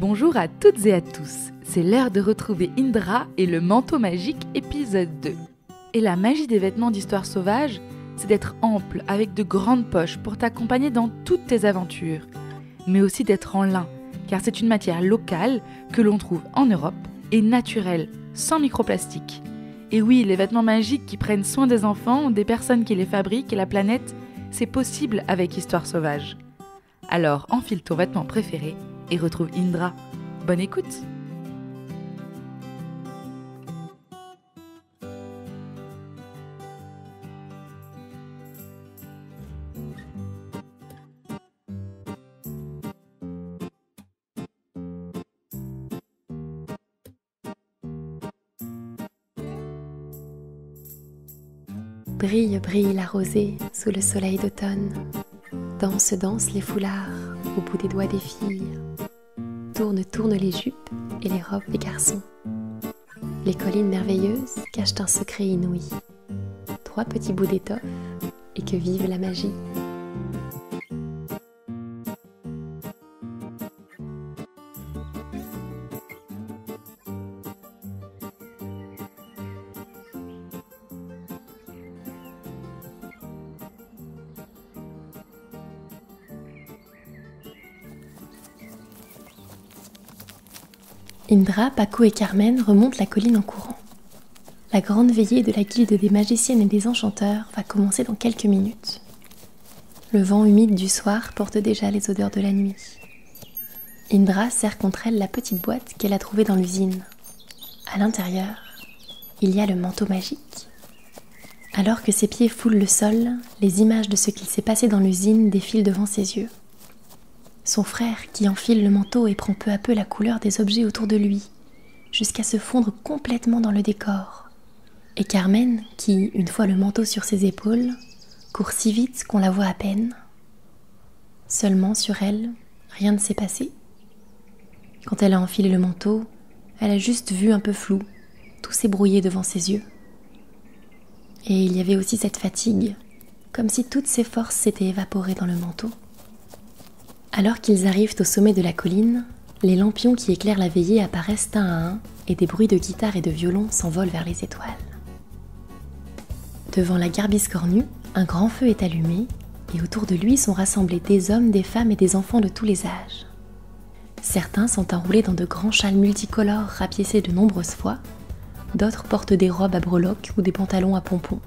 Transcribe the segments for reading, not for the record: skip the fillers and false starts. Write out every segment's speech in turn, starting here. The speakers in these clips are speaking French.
Bonjour à toutes et à tous, c'est l'heure de retrouver Indra et le manteau magique épisode 2. Et la magie des vêtements d'Histoire sauvage, c'est d'être ample avec de grandes poches pour t'accompagner dans toutes tes aventures, mais aussi d'être en lin, car c'est une matière locale que l'on trouve en Europe et naturelle, sans microplastique. Et oui, les vêtements magiques qui prennent soin des enfants, des personnes qui les fabriquent et la planète, c'est possible avec Histoire sauvage. Alors enfile ton vêtement préféré et retrouve Indra. Bonne écoute! Brille, brille la rosée sous le soleil d'automne. Danse, danse les foulards au bout des doigts des filles. Tourne, tourne les jupes et les robes des garçons. Les collines merveilleuses cachent un secret inouï. 3 petits bouts d'étoffe et que vive la magie. Indra, Paco et Carmen remontent la colline en courant. La grande veillée de la guilde des magiciennes et des enchanteurs va commencer dans quelques minutes. Le vent humide du soir porte déjà les odeurs de la nuit. Indra serre contre elle la petite boîte qu'elle a trouvée dans l'usine. À l'intérieur, il y a le manteau magique. Alors que ses pieds foulent le sol, les images de ce qu'il s'est passé dans l'usine défilent devant ses yeux. Son frère qui enfile le manteau et prend peu à peu la couleur des objets autour de lui, jusqu'à se fondre complètement dans le décor. Et Carmen qui, une fois le manteau sur ses épaules, court si vite qu'on la voit à peine. Seulement sur elle, rien ne s'est passé. Quand elle a enfilé le manteau, elle a juste vu un peu flou, tout s'est brouillé devant ses yeux. Et il y avait aussi cette fatigue, comme si toutes ses forces s'étaient évaporées dans le manteau. Alors qu'ils arrivent au sommet de la colline, les lampions qui éclairent la veillée apparaissent un à un et des bruits de guitare et de violon s'envolent vers les étoiles. Devant la Garbiscornue, un grand feu est allumé et autour de lui sont rassemblés des hommes, des femmes et des enfants de tous les âges. Certains sont enroulés dans de grands châles multicolores rapiécés de nombreuses fois, d'autres portent des robes à breloques ou des pantalons à pompons.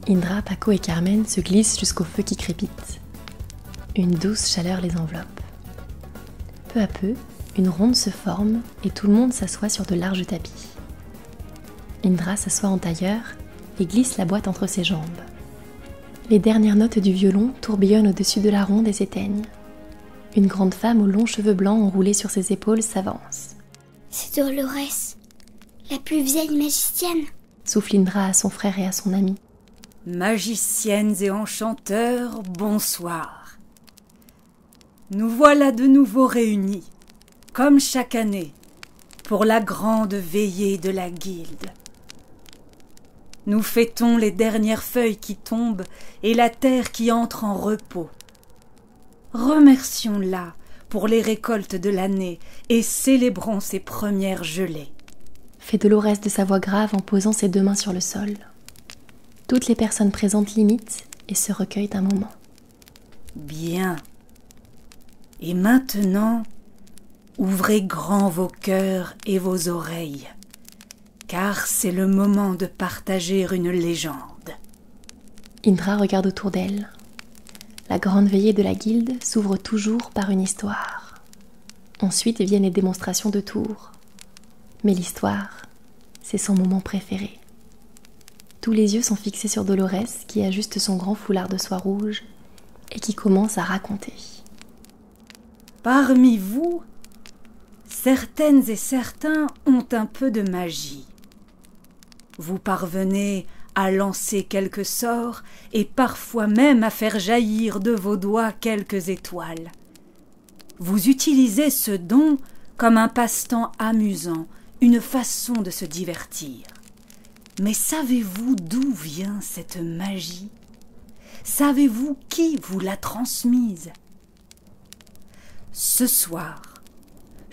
Indra, Paco et Carmen se glissent jusqu'au feu qui crépite. Une douce chaleur les enveloppe. Peu à peu, une ronde se forme et tout le monde s'assoit sur de larges tapis. Indra s'assoit en tailleur et glisse la boîte entre ses jambes. Les dernières notes du violon tourbillonnent au-dessus de la ronde et s'éteignent. Une grande femme aux longs cheveux blancs enroulés sur ses épaules s'avance. C'est Dolores, la plus vieille magicienne, souffle Indra à son frère et à son ami. Magiciennes et enchanteurs, bonsoir. Nous voilà de nouveau réunis, comme chaque année, pour la grande veillée de la guilde. Nous fêtons les dernières feuilles qui tombent et la terre qui entre en repos. Remercions-la pour les récoltes de l'année et célébrons ses premières gelées. Fait Dolores de sa voix grave en posant ses 2 mains sur le sol. Toutes les personnes présentes l'imitent et se recueillent un moment. Bien. Et maintenant, ouvrez grand vos cœurs et vos oreilles, car c'est le moment de partager une légende. Indra regarde autour d'elle. La grande veillée de la guilde s'ouvre toujours par une histoire. Ensuite viennent les démonstrations de tours. Mais l'histoire, c'est son moment préféré. Tous les yeux sont fixés sur Dolores qui ajuste son grand foulard de soie rouge et qui commence à raconter. Parmi vous, certaines et certains ont un peu de magie. Vous parvenez à lancer quelques sorts et parfois même à faire jaillir de vos doigts quelques étoiles. Vous utilisez ce don comme un passe-temps amusant, une façon de se divertir. Mais savez-vous d'où vient cette magie ? Savez-vous qui vous l'a transmise ? Ce soir,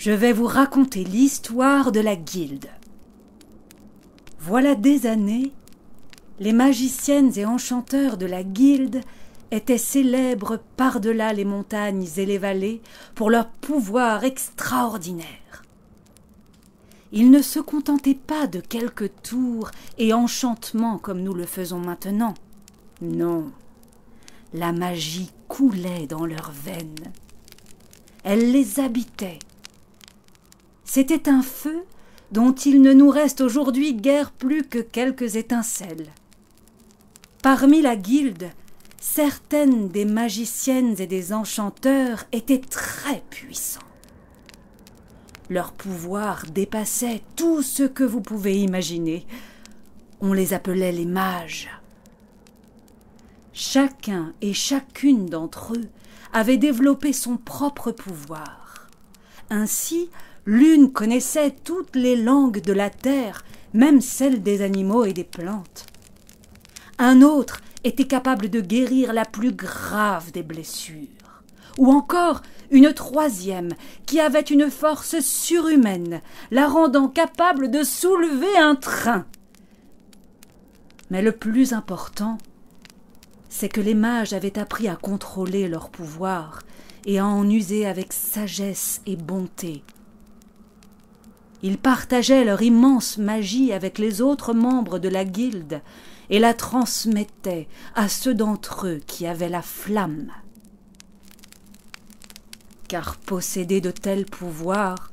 je vais vous raconter l'histoire de la guilde. Voilà des années, les magiciennes et enchanteurs de la guilde étaient célèbres par-delà les montagnes et les vallées pour leur pouvoir extraordinaire. Ils ne se contentaient pas de quelques tours et enchantements comme nous le faisons maintenant. Non, la magie coulait dans leurs veines. Elle les habitait. C'était un feu dont il ne nous reste aujourd'hui guère plus que quelques étincelles. Parmi la guilde, certaines des magiciennes et des enchanteurs étaient très puissants. Leur pouvoir dépassait tout ce que vous pouvez imaginer. On les appelait les mages. Chacun et chacune d'entre eux avait développé son propre pouvoir. Ainsi, l'une connaissait toutes les langues de la terre, même celles des animaux et des plantes. Un autre était capable de guérir la plus grave des blessures. Ou encore une troisième qui avait une force surhumaine, la rendant capable de soulever un train. Mais le plus important, c'est que les mages avaient appris à contrôler leur pouvoir et à en user avec sagesse et bonté. Ils partageaient leur immense magie avec les autres membres de la guilde et la transmettaient à ceux d'entre eux qui avaient la flamme. Car posséder de tels pouvoirs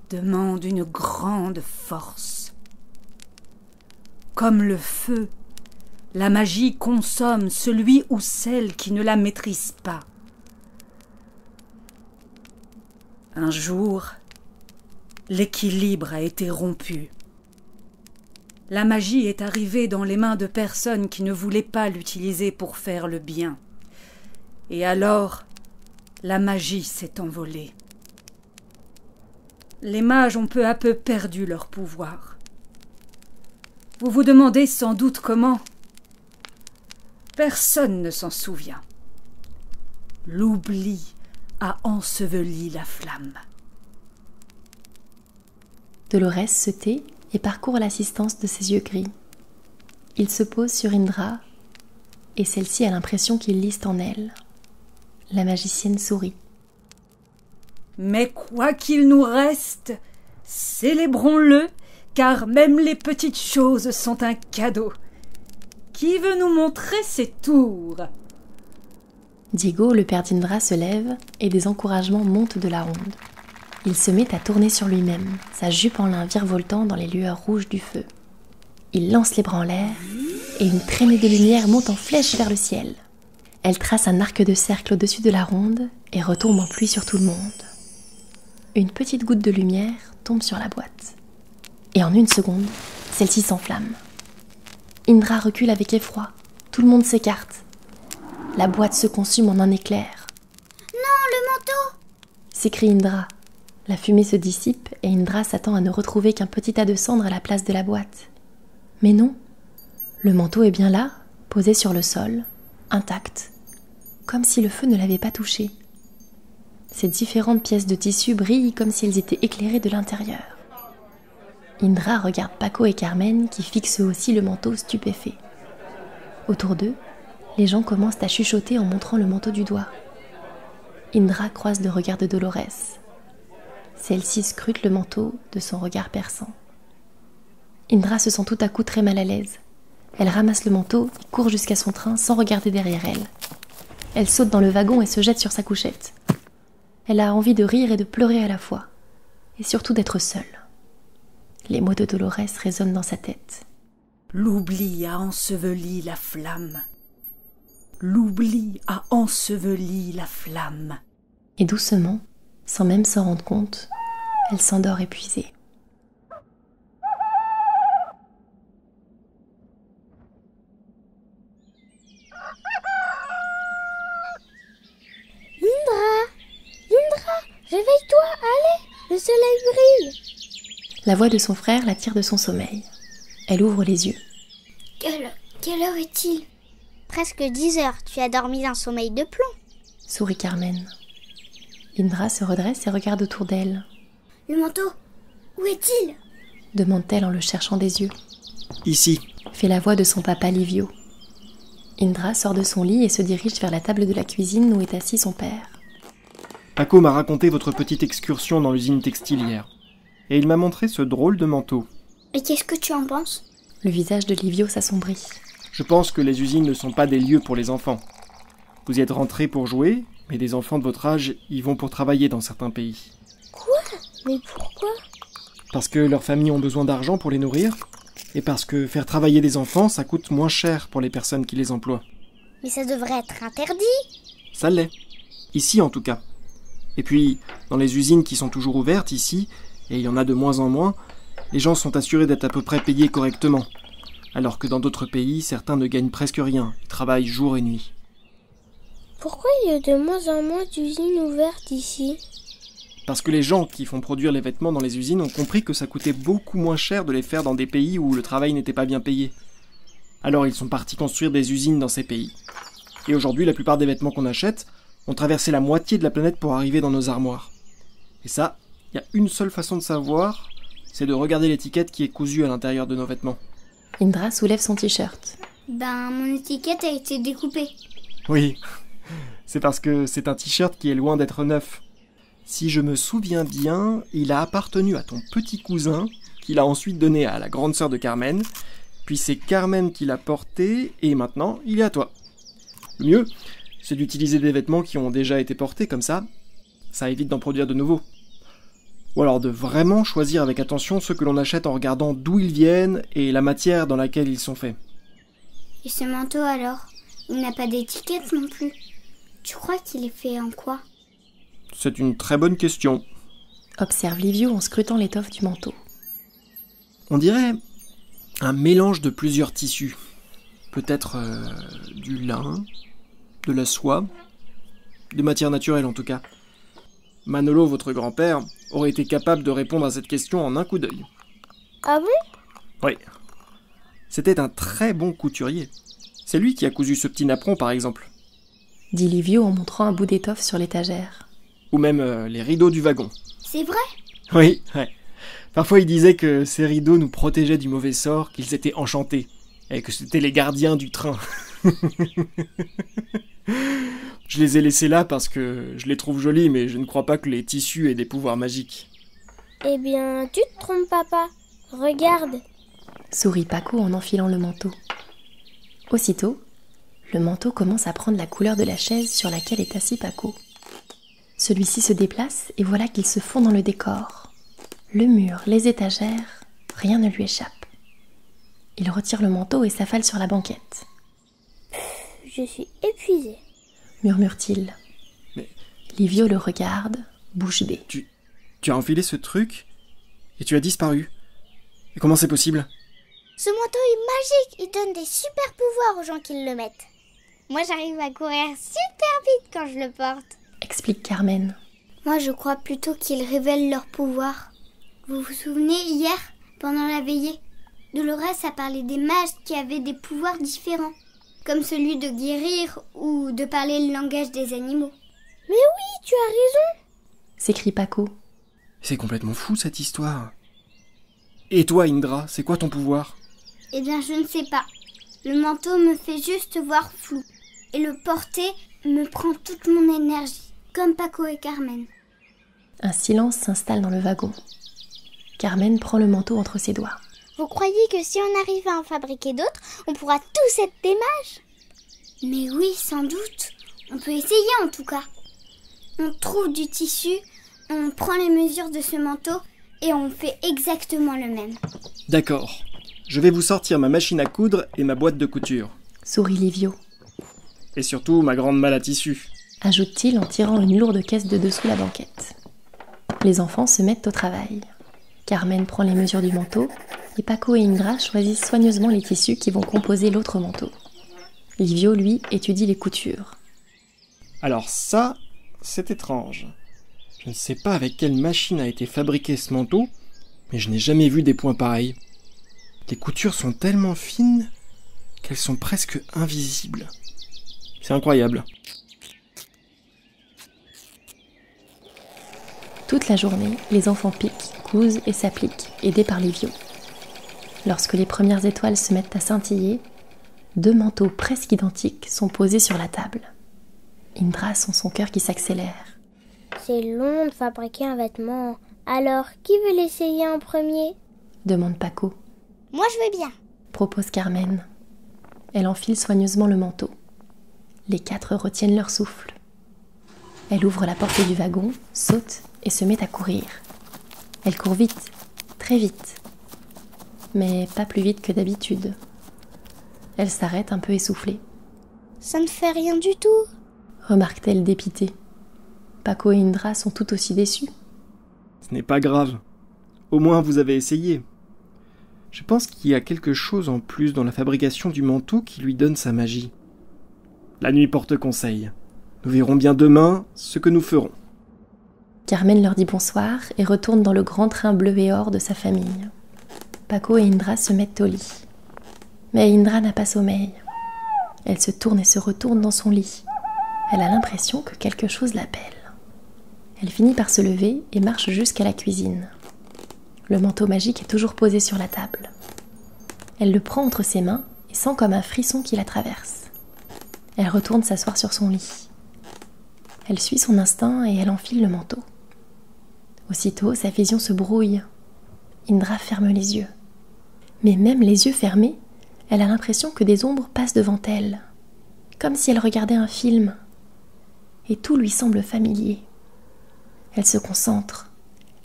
demande une grande force. Comme le feu, la magie consomme celui ou celle qui ne la maîtrise pas. Un jour, l'équilibre a été rompu. La magie est arrivée dans les mains de personnes qui ne voulaient pas l'utiliser pour faire le bien. Et alors, la magie s'est envolée. Les mages ont peu à peu perdu leur pouvoir. Vous vous demandez sans doute comment. Personne ne s'en souvient. L'oubli a enseveli la flamme. Dolores se tait et parcourt l'assistance de ses yeux gris. Il se pose sur Indra et celle-ci a l'impression qu'ils lisent en elle. La magicienne sourit. Mais quoi qu'il nous reste, célébrons-le, car même les petites choses sont un cadeau. Qui veut nous montrer ses tours ? Diego, le père d'Indra, se lève et des encouragements montent de la ronde. Il se met à tourner sur lui-même, sa jupe en lin virevoltant dans les lueurs rouges du feu. Il lance les bras en l'air et une traînée de lumière monte en flèche vers le ciel. Elle trace un arc de cercle au-dessus de la ronde et retombe en pluie sur tout le monde. Une petite goutte de lumière tombe sur la boîte. Et en une seconde, celle-ci s'enflamme. Indra recule avec effroi. Tout le monde s'écarte. La boîte se consume en un éclair. Non, le manteau ! S'écrie Indra. La fumée se dissipe et Indra s'attend à ne retrouver qu'un petit tas de cendres à la place de la boîte. Mais non, le manteau est bien là, posé sur le sol, intact, comme si le feu ne l'avait pas touché. Ces différentes pièces de tissu brillent comme si elles étaient éclairées de l'intérieur. Indra regarde Paco et Carmen qui fixent eux aussi le manteau stupéfait. Autour d'eux, les gens commencent à chuchoter en montrant le manteau du doigt. Indra croise le regard de Dolores. Celle-ci scrute le manteau de son regard perçant. Indra se sent tout à coup très mal à l'aise. Elle ramasse le manteau et court jusqu'à son train sans regarder derrière elle. Elle saute dans le wagon et se jette sur sa couchette. Elle a envie de rire et de pleurer à la fois, et surtout d'être seule. Les mots de Dolores résonnent dans sa tête. L'oubli a enseveli la flamme. L'oubli a enseveli la flamme. Et doucement, sans même s'en rendre compte, elle s'endort épuisée. Indra, réveille-toi, allez, le soleil brille. La voix de son frère la tire de son sommeil. Elle ouvre les yeux. Quelle heure est-il ? Presque 10 heures, tu as dormi un sommeil de plomb. Sourit Carmen. Indra se redresse et regarde autour d'elle. Le manteau, où est-il? Demande-t-elle en le cherchant des yeux. Ici. Fait la voix de son papa Livio. Indra sort de son lit et se dirige vers la table de la cuisine où est assis son père. Paco m'a raconté votre petite excursion dans l'usine textile hier. Et il m'a montré ce drôle de manteau. Et qu'est-ce que tu en penses? Le visage de Livio s'assombrit. Je pense que les usines ne sont pas des lieux pour les enfants. Vous y êtes rentrés pour jouer, mais des enfants de votre âge y vont pour travailler dans certains pays. Quoi? Mais pourquoi? Parce que leurs familles ont besoin d'argent pour les nourrir, et parce que faire travailler des enfants, ça coûte moins cher pour les personnes qui les emploient. Mais ça devrait être interdit. Ça l'est. Ici en tout cas. Et puis, dans les usines qui sont toujours ouvertes ici, et il y en a de moins en moins, les gens sont assurés d'être à peu près payés correctement. Alors que dans d'autres pays, certains ne gagnent presque rien, ils travaillent jour et nuit. Pourquoi il y a de moins en moins d'usines ouvertes ici? Parce que les gens qui font produire les vêtements dans les usines ont compris que ça coûtait beaucoup moins cher de les faire dans des pays où le travail n'était pas bien payé. Alors ils sont partis construire des usines dans ces pays. Et aujourd'hui, la plupart des vêtements qu'on achète ont traversé la moitié de la planète pour arriver dans nos armoires. Et ça, il y a une seule façon de savoir, c'est de regarder l'étiquette qui est cousue à l'intérieur de nos vêtements. Indra soulève son t-shirt. Mon étiquette a été découpée. Oui, c'est parce que c'est un t-shirt qui est loin d'être neuf. Si je me souviens bien, il a appartenu à ton petit cousin, qu'il a ensuite donné à la grande sœur de Carmen, puis c'est Carmen qui l'a porté, et maintenant, il est à toi. Le mieux, c'est d'utiliser des vêtements qui ont déjà été portés, comme ça évite d'en produire de nouveaux. Ou alors de vraiment choisir avec attention ceux que l'on achète en regardant d'où ils viennent et la matière dans laquelle ils sont faits. Et ce manteau alors? Il n'a pas d'étiquette non plus. Tu crois qu'il est fait en quoi? C'est une très bonne question. Observe Livio en scrutant l'étoffe du manteau. On dirait un mélange de plusieurs tissus. Peut-être du lin, de la soie, de matière naturelle en tout cas. Manolo, votre grand-père, aurait été capable de répondre à cette question en un coup d'œil. Ah bon? Oui. C'était un très bon couturier. C'est lui qui a cousu ce petit napperon par exemple. Dit Livio en montrant un bout d'étoffe sur l'étagère. Ou même les rideaux du wagon. C'est vrai? Oui, ouais. Parfois il disait que ces rideaux nous protégeaient du mauvais sort, qu'ils étaient enchantés, et que c'était les gardiens du train. Je les ai laissés là parce que je les trouve jolis, mais je ne crois pas que les tissus aient des pouvoirs magiques. Eh bien, tu te trompes, papa. Regarde. Sourit Paco en enfilant le manteau. Aussitôt, le manteau commence à prendre la couleur de la chaise sur laquelle est assis Paco. Celui-ci se déplace et voilà qu'il se fond dans le décor. Le mur, les étagères, rien ne lui échappe. Il retire le manteau et s'affale sur la banquette. Je suis épuisée, murmure-t-il. Mais... Livio le regarde, bouche bée. Tu as enfilé ce truc et tu as disparu. Et comment c'est possible? Ce manteau est magique, il donne des super pouvoirs aux gens qui le mettent. Moi j'arrive à courir super vite quand je le porte. Explique Carmen. Moi je crois plutôt qu'il révèle leurs pouvoirs. Vous vous souvenez hier, pendant la veillée, Dolores a parlé des mages qui avaient des pouvoirs différents, comme celui de guérir ou de parler le langage des animaux. Mais oui, tu as raison, s'écrie Paco. C'est complètement fou cette histoire. Et toi Indra, c'est quoi ton pouvoir? Eh bien je ne sais pas. Le manteau me fait juste voir flou. Et le porter me prend toute mon énergie, comme Paco et Carmen. Un silence s'installe dans le wagon. Carmen prend le manteau entre ses doigts. Vous croyez que si on arrive à en fabriquer d'autres, on pourra tous être des mages? Mais oui, sans doute. On peut essayer en tout cas. On trouve du tissu, on prend les mesures de ce manteau et on fait exactement le même. D'accord. Je vais vous sortir ma machine à coudre et ma boîte de couture. Sourit Livio. Et surtout ma grande malle à tissu. Ajoute-t-il en tirant une lourde caisse de dessous la banquette. Les enfants se mettent au travail. Carmen prend les mesures du manteau et Paco et Indra choisissent soigneusement les tissus qui vont composer l'autre manteau. Livio, lui, étudie les coutures. Alors ça, c'est étrange. Je ne sais pas avec quelle machine a été fabriqué ce manteau, mais je n'ai jamais vu des points pareils. Les coutures sont tellement fines qu'elles sont presque invisibles. C'est incroyable. Toute la journée, les enfants piquent, cousent et s'appliquent, aidés par les viaux. Lorsque les premières étoiles se mettent à scintiller, 2 manteaux presque identiques sont posés sur la table. Indra sent son cœur qui s'accélère. C'est long de fabriquer un vêtement. Alors, qui veut l'essayer en premier ? Demande Paco. Moi, je veux bien. Propose Carmen. Elle enfile soigneusement le manteau. Les 4 retiennent leur souffle. Elle ouvre la porte du wagon, saute et se met à courir. Elle court vite, très vite. Mais pas plus vite que d'habitude. Elle s'arrête un peu essoufflée. Ça ne fait rien du tout. Remarque-t-elle dépitée. Paco et Indra sont tout aussi déçus. Ce n'est pas grave. Au moins vous avez essayé. Je pense qu'il y a quelque chose en plus dans la fabrication du manteau qui lui donne sa magie. La nuit porte conseil. Nous verrons bien demain ce que nous ferons. Carmen leur dit bonsoir et retourne dans le grand train bleu et or de sa famille. Paco et Indra se mettent au lit. Mais Indra n'a pas sommeil. Elle se tourne et se retourne dans son lit. Elle a l'impression que quelque chose l'appelle. Elle finit par se lever et marche jusqu'à la cuisine. Le manteau magique est toujours posé sur la table. Elle le prend entre ses mains et sent comme un frisson qui la traverse. Elle retourne s'asseoir sur son lit. Elle suit son instinct et elle enfile le manteau. Aussitôt, sa vision se brouille. Indra ferme les yeux. Mais même les yeux fermés, elle a l'impression que des ombres passent devant elle, comme si elle regardait un film. Et tout lui semble familier. Elle se concentre.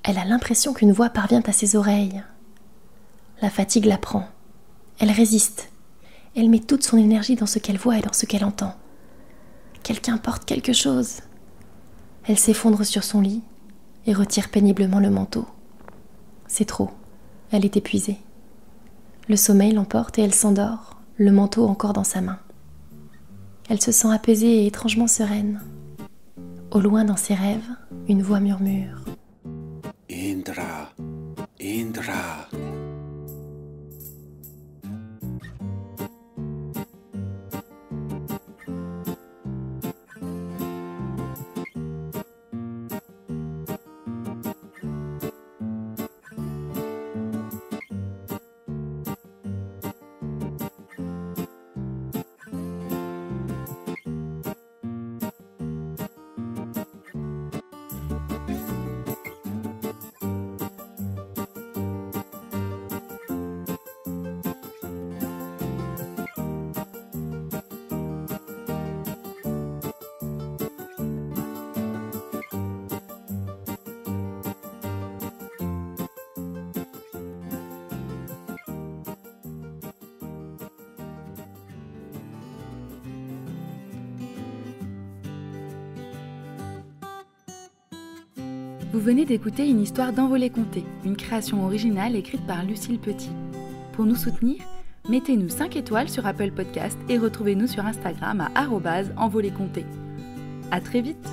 Elle a l'impression qu'une voix parvient à ses oreilles. La fatigue la prend. Elle résiste. Elle met toute son énergie dans ce qu'elle voit et dans ce qu'elle entend. Quelqu'un porte quelque chose. Elle s'effondre sur son lit et retire péniblement le manteau. C'est trop. Elle est épuisée. Le sommeil l'emporte et elle s'endort, le manteau encore dans sa main. Elle se sent apaisée et étrangement sereine. Au loin dans ses rêves, une voix murmure. Indra, Indra. Vous venez d'écouter une histoire d'Envolée Conté, une création originale écrite par Lucille Petit. Pour nous soutenir, mettez-nous 5 étoiles sur Apple Podcast et retrouvez-nous sur Instagram à @envoléconté. À très vite!